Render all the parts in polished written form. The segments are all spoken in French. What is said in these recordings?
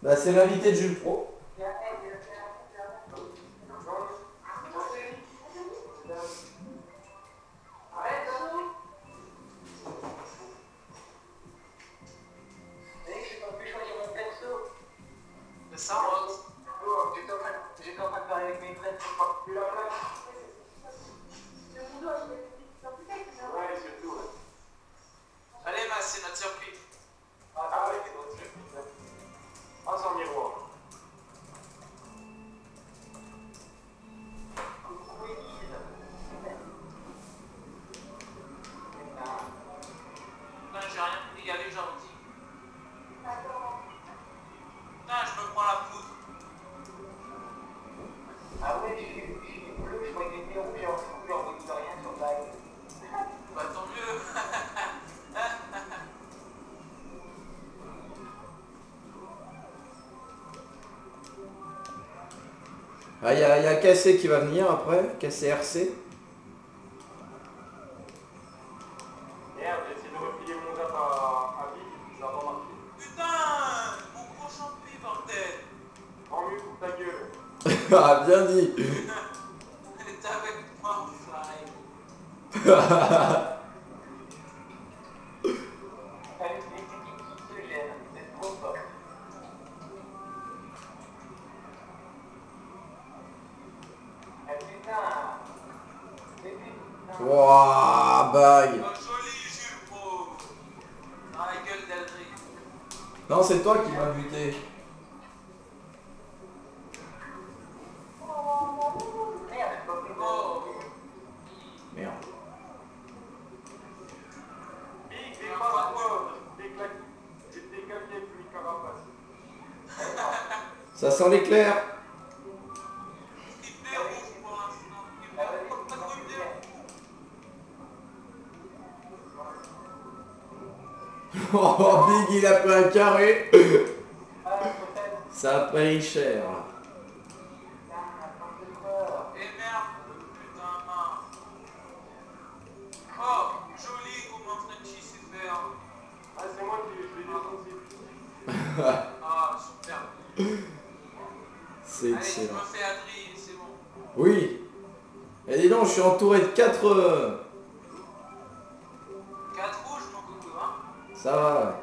Bah, c'est l'invité de Jules Pro. C'est ça, Rose. J'étais en train de parler avec mes frères. Tu l'as là? Ouais, surtout. Ouais. Allez, Mas, c'est notre surprise. Ah ouais, c'est notre surprise. Ah, sans miroir. Putain, j'ai rien pris, allez, gentil. Putain, je me prends la poudre. Ah ouais, je suis bleu, je crois qu'il était rouge, et en fait, on ne dit rien sur la. Bah tant mieux. Ah, y a Cassé qui va venir après. Cassé RC. Merde, j'ai essayé de replier mon zap à vide, ça va pas marcher. Putain, mon gros champi, bordel. En mieux pour ta gueule. Ah, bien dit. T'es avec moi, enfoiré. Wouah, bag. Oh, joli, Jules Pro. Dans la gueule d'Aldric. Non, c'est toi qui m'as buté. Oh, Merde. Big, des passeports, j'ai décalqué plus carapace. Ça sent l'éclair. il fait rouge pour l'instant. Il fait pas trop bien. Oh, Big, il a pris un carré. Ça a pris cher. Et merde, putain. Oh, joli comment Frenchy sait faire. Ah, c'est moi qui je l'ai défoncé. Ah, super. C'est Allez, je excellent. me fais Adrien, c'est bon. Oui. Et dis donc, je suis entouré de 4... 4 rouges, mon coco, hein. Ça va.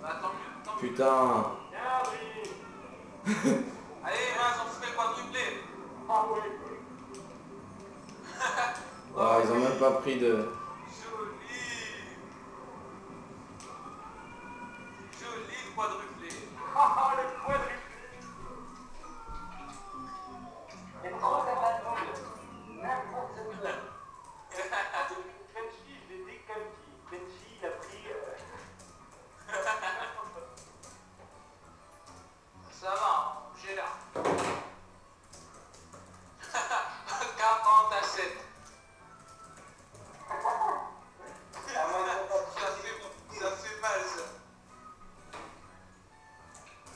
Bah tant mieux, tant mieux. Putain. Viens, Adrien. Allez, Maz, on se fait quadruplé. Ah ouais. Oh, ils ont même pas pris de... Joli. Joli quadruplé. Ah, le quadruplé. Frenchy, je l'ai décalqué. Frenchy, il a pris. Ça va, j'ai l'air. 47. Ça fait mal ça.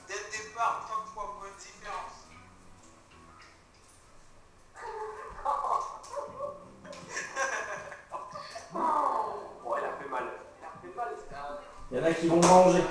Dès le départ, 33 points de différence. Oh, il a fait mal. Il a fait mal, ça. Il y en a qui vont manger.